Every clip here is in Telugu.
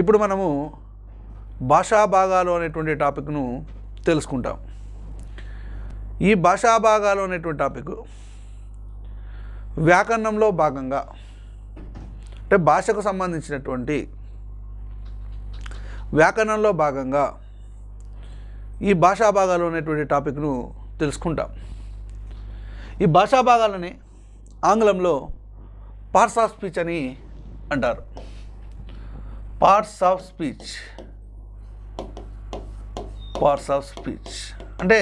ఇప్పుడు మనము భాషా భాగాలు అనేటువంటి టాపిక్ను తెలుసుకుంటాం. ఈ భాషా భాగాలు అనేటువంటి టాపిక్ వ్యాకరణంలో భాగంగా, అంటే భాషకు సంబంధించినటువంటి వ్యాకరణంలో భాగంగా ఈ భాషా భాగాలు అనేటువంటి టాపిక్ను తెలుసుకుంటాం. ఈ భాషా భాగాలని ఆంగ్లంలో పార్ట్స్ ఆఫ్ స్పీచ్ అని అంటారు. Parts of speech, parts of speech అంటే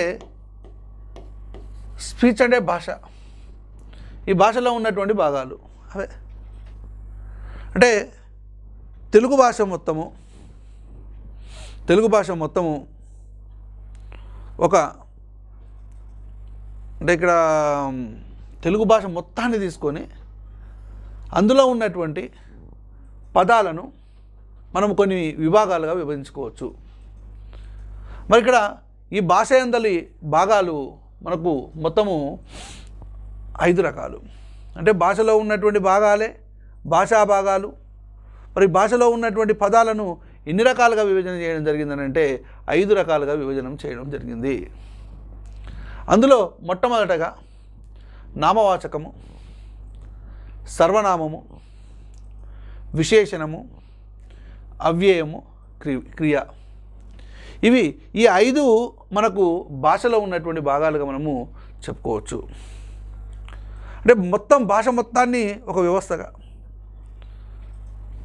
స్పీచ్ అంటే భాష. ఈ భాషలో ఉన్నటువంటి భాగాలు అవే. అంటే తెలుగు భాష మొత్తము ఒక, అంటే ఇక్కడ తెలుగు భాష మొత్తాన్ని తీసుకొని అందులో ఉన్నటువంటి పదాలను మనం కొన్ని విభాగాలుగా విభజించుకోవచ్చు. మరి ఇక్కడ ఈ భాష యందలి భాగాలు మనకు మొత్తము 5 రకాలు. అంటే భాషలో ఉన్నటువంటి భాగాలే భాషా భాగాలు. మరి భాషలో ఉన్నటువంటి పదాలను ఎన్ని రకాలుగా విభజన చేయడం జరిగిందని అంటే 5 రకాలుగా విభజన చేయడం జరిగింది. అందులో మొట్టమొదటగా నామవాచకము, సర్వనామము, విశేషణము, అవ్యయము, క్రియ. ఇవి ఈ 5 మనకు భాషలో ఉన్నటువంటి భాగాలుగా మనము చెప్పుకోవచ్చు. అంటే మొత్తం భాష మొత్తాన్ని ఒక వ్యవస్థగా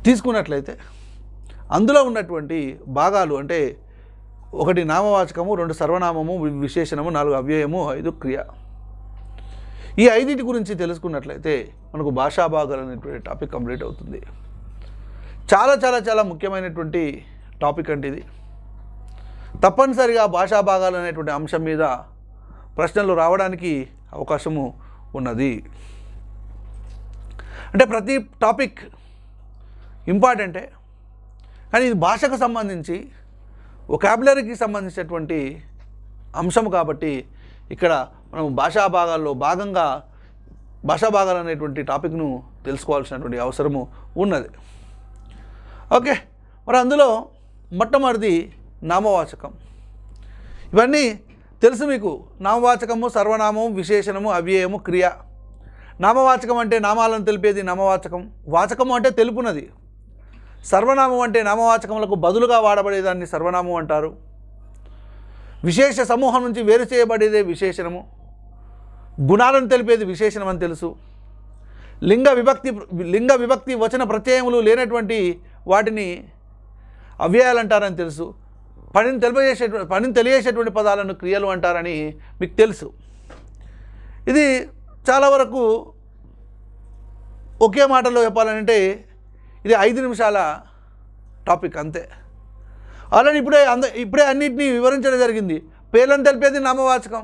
తీసుకున్నట్లయితే అందులో ఉన్నటువంటి భాగాలు అంటే 1 నామవాచకము, 2 సర్వనామము, విశేషణము, 4 అవ్యయము, 5 క్రియ. ఈ 5 గురించి తెలుసుకున్నట్లయితే మనకు భాషా భాగాలు అనేటువంటి టాపిక్ కంప్లీట్ అవుతుంది. చాలా చాలా చాలా ముఖ్యమైనటువంటి టాపిక్ అంటే ఇది. తప్పనిసరిగా భాషా భాగాలు అనేటువంటి అంశం మీద ప్రశ్నలు రావడానికి అవకాశము ఉన్నది. అంటే ప్రతి టాపిక్ ఇంపార్టెంటే, కానీ ఇది భాషకు సంబంధించి వొకాబులరీకి సంబంధించినటువంటి అంశం కాబట్టి ఇక్కడ మనం భాషా భాగాల్లో భాగంగా భాషా భాగాలు అనేటువంటి టాపిక్ను తెలుసుకోవాల్సినటువంటి అవసరము ఉన్నది. ఓకే, మరి అందులో మొట్టమొదటిది నామవాచకం. ఇవన్నీ తెలుసు మీకు. నామవాచకము, సర్వనామము, విశేషణము, అవ్యయము, క్రియ. నామవాచకం అంటే నామాలను తెలిపేది నామవాచకం. వాచకము అంటే తెలుపునది. సర్వనామం అంటే నామవాచకములకు బదులుగా వాడబడేదాన్ని సర్వనామం అంటారు. విశేష సమూహం నుంచి వేరు చేయబడేదే విశేషణము. గుణాలను తెలిపేది విశేషణం అని తెలుసు. లింగ విభక్తి వచన ప్రత్యయములు లేనటువంటి వాటిని అవ్యయాలు అంటారని తెలుసు. పనిని తెలియజేసేటువంటి పదాలను క్రియలు అంటారని మీకు తెలుసు. ఇది చాలా వరకు ఒకే మాటలో చెప్పాలంటే ఇది 5 నిమిషాల టాపిక్ అంతే. ఆల్రెడీ ఇప్పుడే అన్నిటినీ వివరించడం జరిగింది. పేర్లను తెలిపేది నామవాచకం.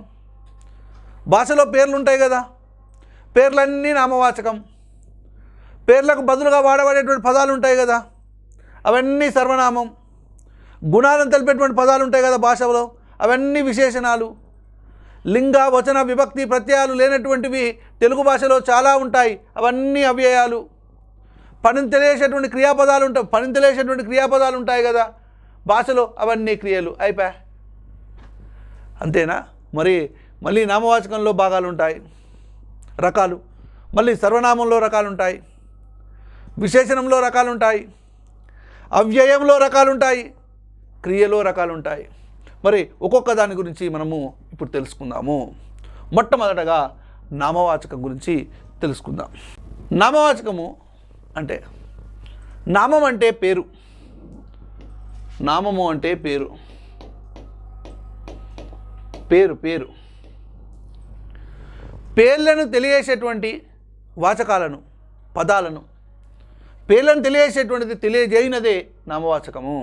భాషలో పేర్లు ఉంటాయి కదా, పేర్లన్నీ నామవాచకం. పేర్లకు బదులుగా వాడబడేటువంటి పదాలు ఉంటాయి కదా, అవన్నీ సర్వనామం. గుణాలను తెలిపేటువంటి పదాలు ఉంటాయి కదా భాషలో, అవన్నీ విశేషణాలు. లింగ వచన విభక్తి ప్రత్యయాలు లేనటువంటివి తెలుగు భాషలో చాలా ఉంటాయి, అవన్నీ అవ్యయాలు. పనిని తెలియజేసేటువంటి క్రియాపదాలు ఉంటాయి కదా భాషలో, అవన్నీ క్రియలు. అయిపోయా, అంతేనా? మళ్ళీ నామవాచకంలో భాగాలు ఉంటాయి, రకాలు. మళ్ళీ సర్వనామంలో రకాలు ఉంటాయి, విశేషణంలో రకాలు ఉంటాయి, అవ్యయంలో రకాలు ఉంటాయి, క్రియలో రకాలు ఉంటాయి. మరి ఒక్కొక్క దాని గురించి మనము ఇప్పుడు తెలుసుకుందాము. మొట్టమొదటగా నామవాచకం గురించి తెలుసుకుందాం. నామవాచకము అంటే నామం అంటే పేరు. నామము అంటే పేరు. పేర్లను తెలియజేసేటువంటి వాచకాలను, పదాలను, పేర్లను తెలియజేయనదే నామవాచకము.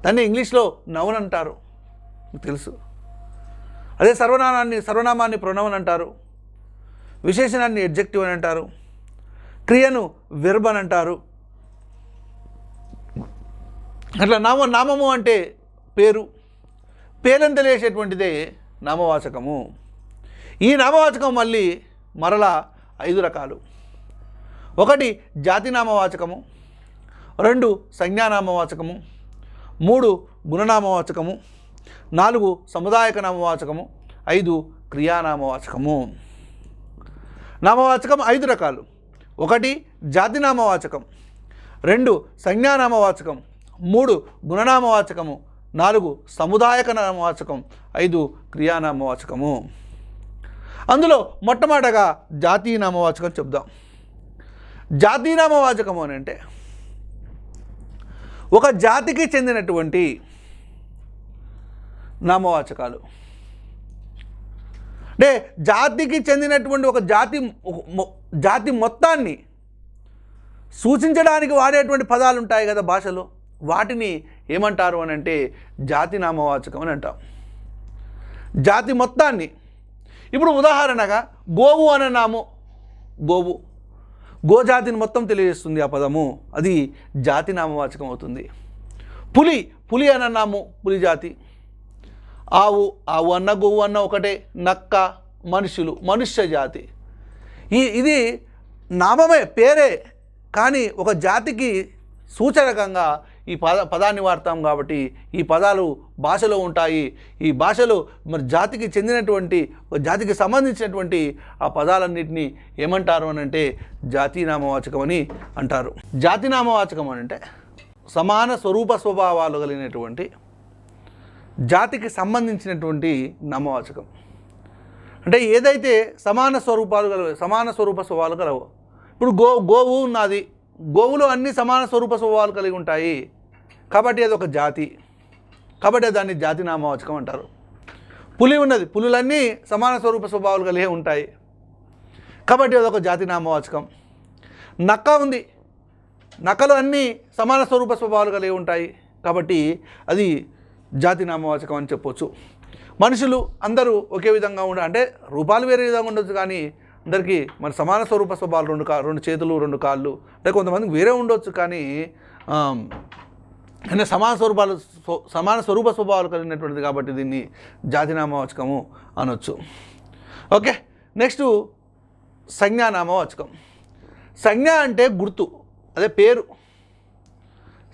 దాన్ని ఇంగ్లీష్లో నౌన్ అంటారు, మీకు తెలుసు. అదే సర్వనామాన్ని ప్రొనౌన్ అంటారు. విశేషణాన్ని ఎడ్జెక్టివ్ అని అంటారు. క్రియను వెర్బ్ అని అంటారు. అట్లా నామము అంటే పేరు. పేర్లను తెలియజేసేటువంటిదే నామవాచకము. ఈ నామవాచకం మరలా 5 రకాలు. ఒకటి జాతి నామవాచకము, 2 సంజ్ఞానామవాచకము, 3 గుణనామవాచకము, 4 సముదాయక నామవాచకము, 5 క్రియానామవాచకము. నామవాచకం 5 రకాలు. 1 జాతి నామవాచకం, 2 సంజ్ఞానామవాచకం, 3 గుణనామవాచకము, 4 సముదాయక నామవాచకం, 5 క్రియానామవాచకము. అందులో మొట్టమొదటగా జాతీయ నామవాచకం చెప్దాం. జాతీయ నామవాచకము అని అంటే ఒక జాతికి చెందినటువంటి నామవాచకాలు. అంటే జాతికి చెందినటువంటి ఒక జాతి మొత్తాన్ని సూచించడానికి వాడేటువంటి పదాలు ఉంటాయి కదా భాషలో, వాటిని ఏమంటారు అని అంటే జాతి నామవాచకం అని అంటాం. జాతి మొత్తాన్ని. ఇప్పుడు ఉదాహరణగా గోవు అనే నామం, గోజాతిని మొత్తం తెలియజేస్తుంది ఆ పదము, అది జాతి నామవాచకం అవుతుంది. పులి అన్న నాము పులి జాతి. ఆవు అన్న గోవు అన్న ఒకటే. నక్క మనుష్య జాతి. ఇది నామమే, పేరే, కానీ ఒక జాతికి సూచనకంగా ఈ పదాన్ని వాడతాం. కాబట్టి ఈ పదాలు భాషలో ఉంటాయి. ఈ భాషలో మరి జాతికి చెందినటువంటి, జాతికి సంబంధించినటువంటి ఆ పదాలన్నింటినీ ఏమంటారు అని అంటే జాతీయ నామవాచకం అని అంటారు. జాతి నామవాచకం అని అంటే సమాన స్వరూప స్వభావాలు కలిగినటువంటి జాతికి సంబంధించినటువంటి నామవాచకం. అంటే ఏదైతే సమాన స్వరూప స్వభావాలు కలవు. ఇప్పుడు గోవు ఉన్నది, గోవులో అన్ని సమాన స్వరూప స్వభావాలు కలిగి ఉంటాయి కాబట్టి అది ఒక జాతి, కాబట్టి దాన్ని జాతి నామవాచకం అంటారు. పులి ఉన్నది, పులులన్నీ సమాన స్వరూప స్వభావాలు కలిగి ఉంటాయి కాబట్టి అదొక జాతి నామవాచకం. నక్క ఉంది, నక్కలు అన్నీ సమాన స్వరూప స్వభావాలు కలిగి ఉంటాయి కాబట్టి అది జాతి నామవాచకం అని చెప్పొచ్చు. మనుషులు అందరూ ఒకే విధంగా అంటే రూపాలు వేరే విధంగా ఉండొచ్చు కానీ అందరికీ మరి సమాన స్వరూప స్వభావాలు, 2 చేతులు 2 కాళ్ళు, అంటే కొంతమందికి వేరే ఉండొచ్చు కానీ అంటే సమాన స్వరూప స్వభావాలు కలిగినటువంటిది కాబట్టి దీన్ని జాతి నామవాచకము అనొచ్చు. ఓకే, నెక్స్ట్ సంజ్ఞానామవాచకం. సంజ్ఞ అంటే గుర్తు, అదే పేరు.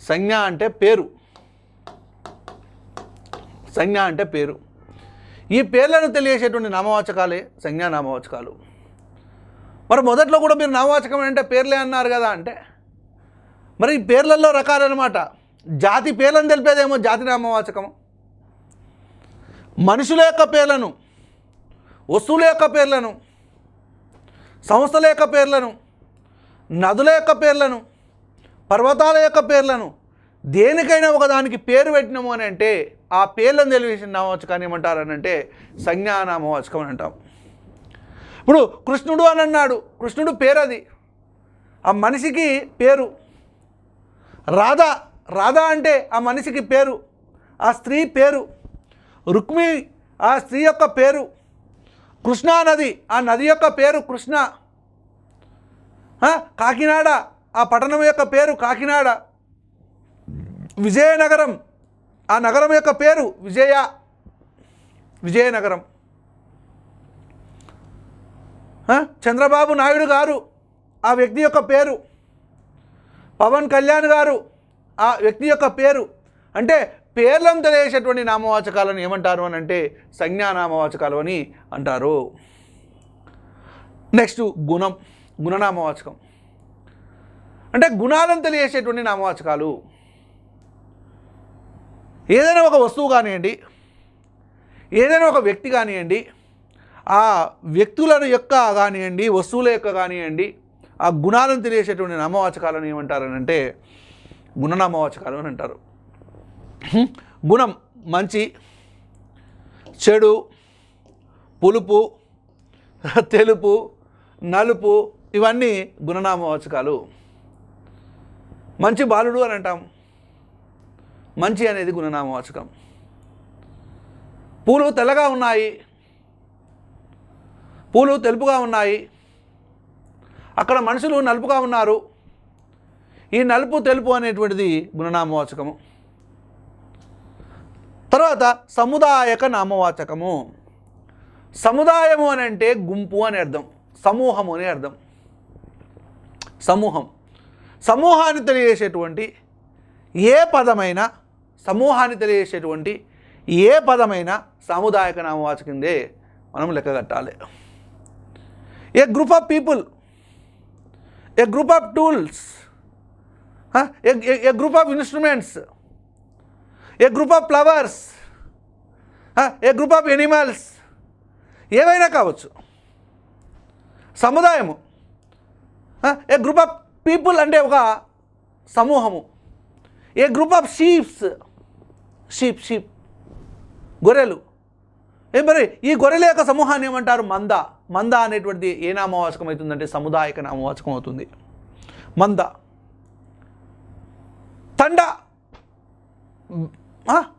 సంజ్ఞ అంటే పేరు. సంజ్ఞ అంటే పేరు. ఈ పేర్లను తెలియజేసేటువంటి నామవాచకాలే సంజ్ఞానామవాచకాలు. మరి మొదట్లో కూడా మీరు నామవాచకం అంటే పేర్లే అన్నారు కదా అంటే మరి ఈ పేర్లలో రకాలన్నమాట. జాతి పేర్లను తెలిపేదేమో జాతి నామవాచకం. మనుషుల యొక్క పేర్లను, వస్తువుల యొక్క పేర్లను, సంస్థల యొక్క పేర్లను, నదుల యొక్క పేర్లను, పర్వతాల యొక్క పేర్లను, దేనికైనా ఒకదానికి పేరు పెట్టినాము అని అంటే ఆ పేర్లను తెలియజేసిన నామవాచకాన్ని ఏమంటారని అంటే సంజ్ఞానామవాచకం అని అంటాం. ఇప్పుడు కృష్ణుడు అని అన్నాడు, కృష్ణుడు పేరు, అది ఆ మనిషికి పేరు. రాధ అంటే ఆ మనిషికి పేరు, ఆ స్త్రీ పేరు. రుక్మి ఆ స్త్రీ యొక్క పేరు. కృష్ణా నది ఆ నది యొక్క పేరు కృష్ణ. కాకినాడ ఆ పట్టణం యొక్క పేరు కాకినాడ. విజయనగరం ఆ నగరం యొక్క పేరు విజయనగరం. చంద్రబాబు నాయుడు గారు ఆ వ్యక్తి యొక్క పేరు. పవన్ కళ్యాణ్ గారు ఆ వ్యక్తి యొక్క పేరు. అంటే పేర్లను తెలియజేసేటువంటి నామవాచకాలను ఏమంటారు అని అంటే సంజ్ఞానామవాచకాలు అని అంటారు. నెక్స్ట్ గుణనామవాచకం. అంటే గుణాలను తెలియజేసేటువంటి నామవాచకాలు. ఏదైనా ఒక వస్తువు కానివ్వండి, ఏదైనా ఒక వ్యక్తి కానివ్వండి, ఆ వ్యక్తుల యొక్క కానివ్వండి, వస్తువుల యొక్క కానివ్వండి, ఆ గుణాలను తెలియజేసేటువంటి నామవాచకాలను ఏమంటారని అంటే గుణనామవాచకాలు అని అంటారు. గుణం మంచి, చెడు, పులుపు, తెలుపు, నలుపు, ఇవన్నీ గుణనామవాచకాలు. మంచి బాలుడు అని అంటాం, మంచి అనేది గుణనామవాచకం. పూలు తెల్లగా ఉన్నాయి, పూలు తెలుపుగా ఉన్నాయి, అక్కడ మనుషులు నలుపుగా ఉన్నారు, ఈ నలుపు తెలుపు అనేటువంటిది గుణనామవాచకము. తర్వాత సముదాయక నామవాచకము. సముదాయము అని అంటే గుంపు అని అర్థం, సమూహము అని అర్థం. సమూహాన్ని తెలియజేసేటువంటి ఏ పదమైనా సాముదాయక నామవాచకందే మనం లెక్కగట్టాలి. A group of people, a group of tools, a group of instruments, a group of flowers, a group of animals, ఏవైనా కావచ్చు. సముదాయము, ఏ గ్రూప్ ఆఫ్ పీపుల్ అంటే ఒక సమూహము. ఏ గ్రూప్ ఆఫ్ షీప్ గొర్రెలు. మరి ఈ గొర్రెల యొక్క సమూహాన్ని ఏమంటారు? మంద అనేటువంటిది ఏ నామవాచకం అవుతుందంటే సముదాయక నామవాచకం అవుతుంది. మంద. తండ,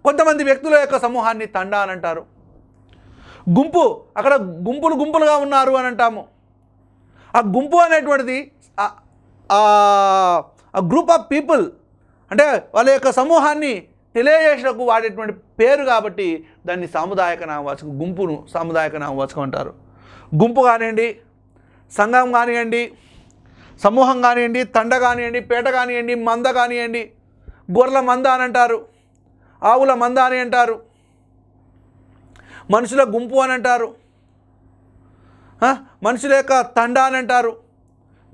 కొంతమంది వ్యక్తుల యొక్క సమూహాన్ని తండ అని అంటారు. గుంపు, అక్కడ గుంపులుగా ఉన్నారు అని అంటాము. ఆ గుంపు అనేటువంటిది ఆ గ్రూప్ ఆఫ్ పీపుల్ అంటే వాళ్ళ యొక్క సమూహాన్ని తెలియజేసేందుకు వాడేటువంటి పేరు కాబట్టి దాన్ని సాముదాయక నామవాచకం, గుంపును సాముదాయక నామవాచకం అంటారు. గుంపు కానివ్వండి, సంఘం కానివ్వండి, సమూహం కానివ్వండి, తండ కానివ్వండి, పేట కానివ్వండి, మంద కానివ్వండి, గొర్రెల మంద అని అంటారు, ఆవుల మంద అని అంటారు, మనుషుల గుంపు అని అంటారు, మనుషుల యొక్క తండ అని అంటారు,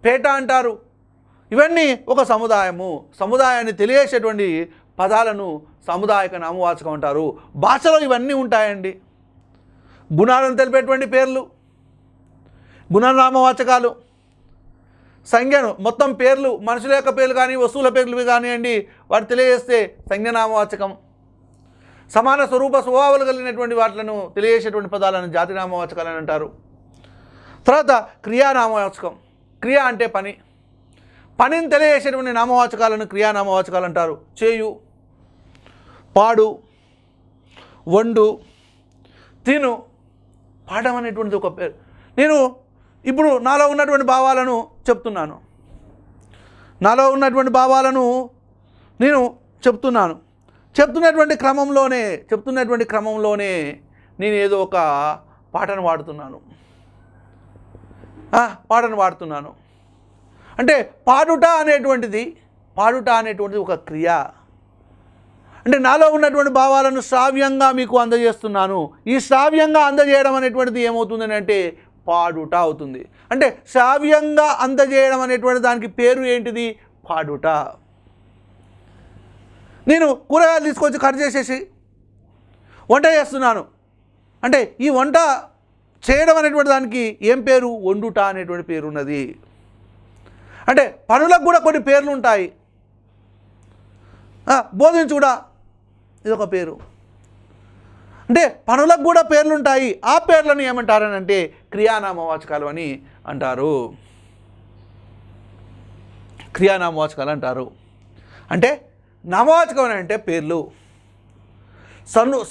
పేట అంటారు. ఇవన్నీ ఒక సముదాయాన్ని తెలియజేసేటువంటి పదాలను సాముదాయక నామవాచకం అంటారు. భాషలో ఇవన్నీ ఉంటాయండి. గుణాలను తెలిపేటువంటి పేర్లు గుణనామవాచకాలు, సంజ్ఞను మొత్తం పేర్లు, మనుషుల యొక్క పేర్లు కానీ వస్తువుల పేర్లు కానివ్వండి వాటి తెలియజేస్తే సంజ్ఞనామవాచకం. సమాన స్వరూప స్వభావాలు కలిగినటువంటి వాటిలను తెలియజేసేటువంటి పదాలను జాతి నామవాచకాలు అని అంటారు. తర్వాత క్రియానామవాచకం. క్రియ అంటే పనిని తెలియజేసేటువంటి నామవాచకాలను క్రియానామవాచకాలు అంటారు. చేయు, పాడు, వండు, తిను. పాడడం అనేటువంటిది ఒక పేరు. నేను ఇప్పుడు నాలో ఉన్నటువంటి భావాలను చెప్తున్నాను, నేను చెప్తున్నటువంటి క్రమంలోనే నేను ఏదో ఒక పాటను వాడుతున్నాను. అంటే పాడుట అనేటువంటిది ఒక క్రియ. అంటే నాలో ఉన్నటువంటి భావాలను శ్రావ్యంగా మీకు అందజేస్తున్నాను. ఈ శ్రావ్యంగా అందజేయడం అనేటువంటిది ఏమవుతుందని అంటే పాడుట అవుతుంది. అంటే శ్రావ్యంగా అందజేయడం అనేటువంటి దానికి పేరు ఏంటిది? పాడుట. నేను కూరగాయలు తీసుకొచ్చి కట్ చేసేసి వంట చేస్తున్నాను అంటే ఈ వంట చేయడం అనేటువంటి దానికి ఏం పేరు? వండుట అనేటువంటి పేరు ఉన్నది. అంటే పనులకు కూడా కొన్ని పేర్లు ఉంటాయి. బోధించుడా ఇదొక పేరు. అంటే పనులకు కూడా పేర్లు ఉంటాయి. ఆ పేర్లను ఏమంటారని అంటే క్రియానామవాచకాలు అని అంటారు. అంటే నామవాచకం అంటే పేర్లు.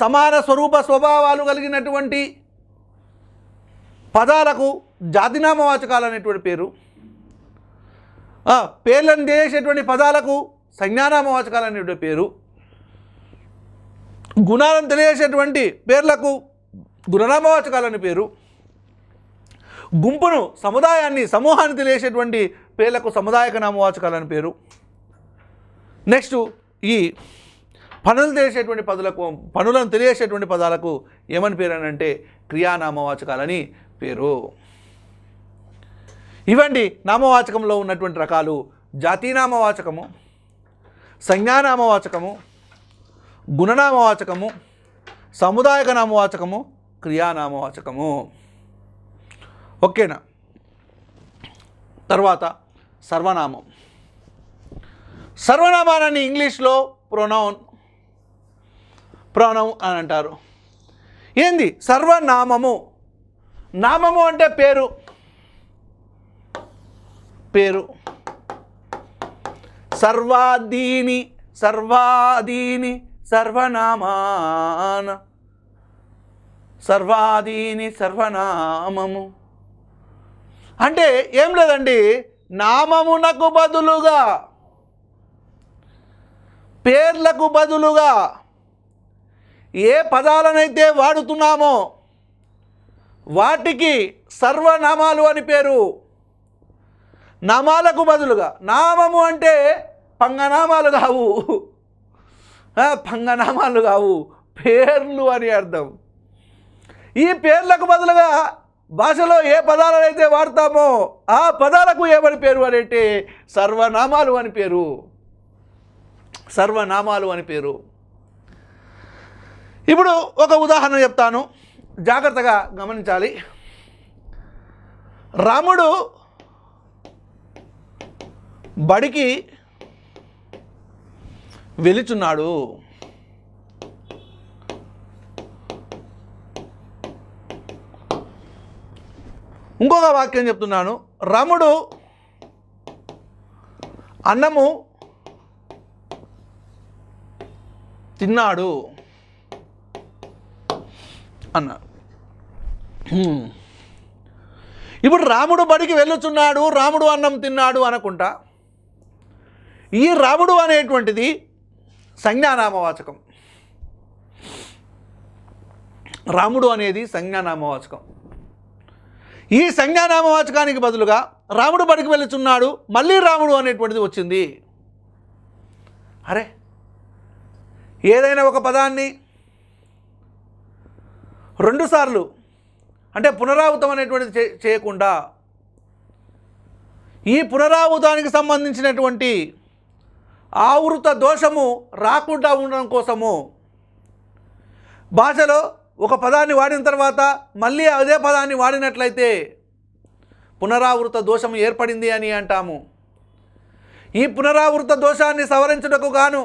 సమాన స్వరూప స్వభావాలు కలిగినటువంటి పదాలకు జాతినామవాచకాలు అనేటువంటి పేరు. పేర్లను చేసేటువంటి పదాలకు సంజ్ఞానామవాచకాలు అనేటువంటి పేరు. గుణాలను తెలియజేసేటువంటి పేర్లకు గుణనామవాచకాలని పేరు. గుంపును, సమూహాన్ని తెలియజేసేటువంటి పేర్లకు సముదాయక నామవాచకాలని పేరు. నెక్స్ట్ ఈ పనులను తెలియజేసేటువంటి పదాలకు ఏమని పేరు అని అంటే క్రియానామవాచకాలని పేరు. ఇవండి నామవాచకంలో ఉన్నటువంటి రకాలు: జాతీనామవాచకము, సంజ్ఞానామవాచకము, గుణనామవాచకము, సముదాయక నామవాచకము, క్రియానామవాచకము. ఓకేనా? తర్వాత సర్వనామం. సర్వనామాన్ని ఇంగ్లీష్లో ప్రొనౌన్ అని అంటారు. ఏంది సర్వనామము? నామము అంటే పేరు. సర్వాదీని సర్వనామము అంటే ఏం లేదండి, నామమునకు బదులుగా, పేర్లకు బదులుగా ఏ పదాలనైతే వాడుతున్నామో వాటికి సర్వనామాలు అని పేరు. నామాలకు బదులుగా, నామము అంటే పంగనామాలు కావు, పంగనామాలు కావు, పేర్లు అని అర్థం. ఈ పేర్లకు బదులుగా భాషలో ఏ పదాలను అయితే వాడతామో ఆ పదాలకు ఏమని పేరు అని అంటే సర్వనామాలు అని పేరు. సర్వనామాలు అని పేరు. ఇప్పుడు ఒక ఉదాహరణ చెప్తాను, జాగ్రత్తగా గమనించాలి. రాముడు బడికి వెళుచున్నాడు. ఇంకొక వాక్యం చెప్తున్నాను. రాముడు అన్నము తిన్నాడు అన్నాడు. ఇప్పుడు రాముడు బడికి వెళ్ళుచున్నాడు, రాముడు అన్నం తిన్నాడు అనకుంటా ఈ రాముడు అనేటువంటిది సంజ్ఞానామవాచకం. రాముడు అనేది సంజ్ఞానామవాచకం. ఈ సంజ్ఞానామవాచకానికి బదులుగా రాముడు బడికి వెళ్ళుచున్నాడు, మళ్ళీ రాముడు అనేటువంటిది వచ్చింది. అరే, ఏదైనా ఒక పదాన్ని రెండుసార్లు అంటే పునరావృతం అనేటువంటిది చేయకుండా ఈ పునరావృతానికి సంబంధించినటువంటి ఆవృత దోషము రాకుండా ఉండడం కోసము భాషలో ఒక పదాన్ని వాడిన తర్వాత మళ్ళీ అదే పదాన్ని వాడినట్లయితే పునరావృత దోషం ఏర్పడింది అని అంటాము. ఈ పునరావృత దోషాన్ని సవరించుటకు గాను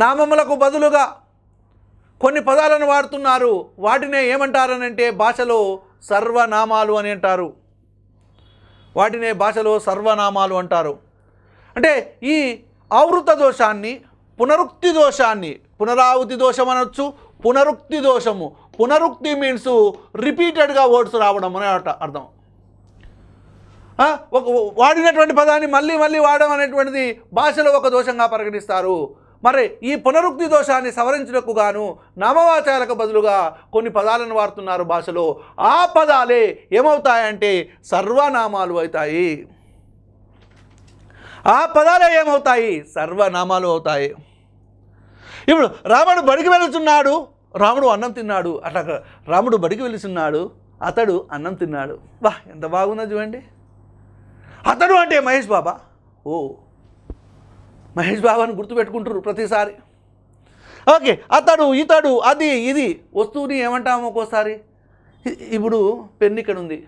నామములకు బదులుగా కొన్ని పదాలను వాడుతున్నారు. వాటినే ఏమంటారనంటే భాషలో సర్వనామాలు అని అంటారు. వాటినే భాషలో సర్వనామాలు అంటారు. అంటే ఈ ఆవృత దోషాన్ని, పునరుక్తి దోషాన్ని, పునరావృతి దోషం అనొచ్చు, పునరుక్తి దోషము. పునరుక్తి మీన్స్ రిపీటెడ్గా వర్డ్స్ రావడం అనే అర్థం. ఒక వాడినటువంటి పదాన్ని మళ్ళీ మళ్ళీ వాడడం అనేటువంటిది భాషలో ఒక దోషంగా పరిగణిస్తారు. మరి ఈ పునరుక్తి దోషాన్ని సవరించుటకు గాను నామవాచకాలకు బదులుగా కొన్ని పదాలను వాడుతున్నారు భాషలో. ఆ పదాలే ఏమవుతాయంటే సర్వనామాలు అవుతాయి. ఆ పదాలే ఏమవుతాయి? సర్వనామాలు అవుతాయి. ఇప్పుడు రాముడు బడికి వెళుతున్నాడు, రాముడు అన్నం తిన్నాడు. అట్లా రాముడు బడికి వెళుతున్నాడు, అతడు అన్నం తిన్నాడు. వా, ఎంత బాగున్నది చూడండి. అతడు అంటే మహేష్ బాబా. ఓ, మహేష్ బాబాని గుర్తుపెట్టుకుంటారు ప్రతిసారి. ఓకే, అతడు, ఇతడు, అది, ఇది వస్తువుని ఏమంటాము ఒక్కోసారి. ఇప్పుడు పెన్ను ఇక్కడ ఉంది,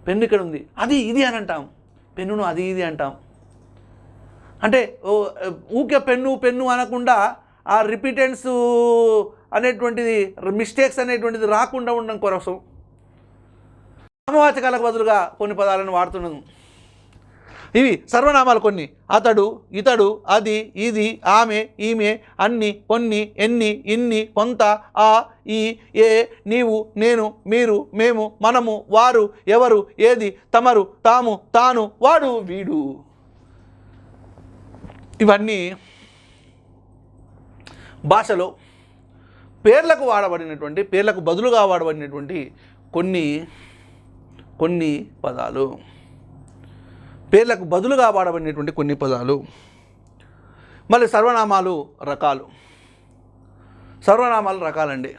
పెన్ను ఇక్కడ ఉంది, అది ఇది అని అంటాం. పెన్నును అది ఇది అంటాం. అంటే ఊకే పెన్ను పెన్ను అనకుండా ఆ రిపీటెన్స్ అనేటువంటిది, మిస్టేక్స్ అనేటువంటిది రాకుండా ఉండడం కోసం నామవాచకాలకు బదులుగా కొన్ని పదాలను వాడుతున్నాము. ఇవి సర్వనామాలు కొన్ని. అతడు, ఇతడు, అది, ఇది, ఆమె, ఈమె, అన్ని, కొన్ని, ఎన్ని, ఇన్ని, కొంత, ఆ, ఈ, ఏ, నీవు, నేను, మీరు, మేము, మనము, వారు, ఎవరు, ఏది, తమరు, తాము, తాను, వాడు, వీడు. ఇవన్నీ భాషలో పేర్లకు వాడబడినటువంటి, పేర్లకు బదులుగా వాడబడినటువంటి కొన్ని పదాలు. పేర్లకు బదులుగా వాడబడినటువంటి కొన్ని పదాలు. మళ్ళీ సర్వనామాలు రకాలు. సర్వనామాలు రకాలండి.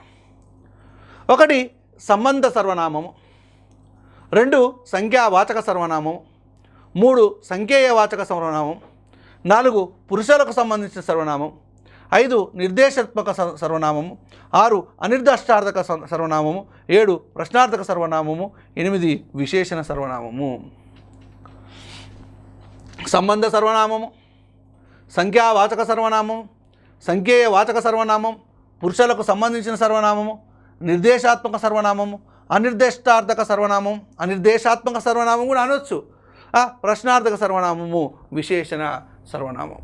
1 సంబంధ సర్వనామము, 2 సంఖ్యావాచక సర్వనామం, 3 సంఖ్యేయవాచక సర్వనామం, 4 పురుషులకు సంబంధించిన సర్వనామం, 5 నిర్దేశాత్మక సర్వనామము, 6 అనిర్దిష్టార్థక సర్వనామము, 7 ప్రశ్నార్థక సర్వనామము, 8 విశేషణ సర్వనామము. సంబంధ సర్వనామము, సంఖ్యావాచక సర్వనామం, సంఖ్యేయవాచక సర్వనామం, పురుషులకు సంబంధించిన సర్వనామము, నిర్దేశాత్మక సర్వనామము, అనిర్దిష్టార్థక సర్వనామం, అనిర్దేశాత్మక సర్వనామం కూడా అనొచ్చు, ప్రశ్నార్థక సర్వనామము, విశేషణ సర్వనామం.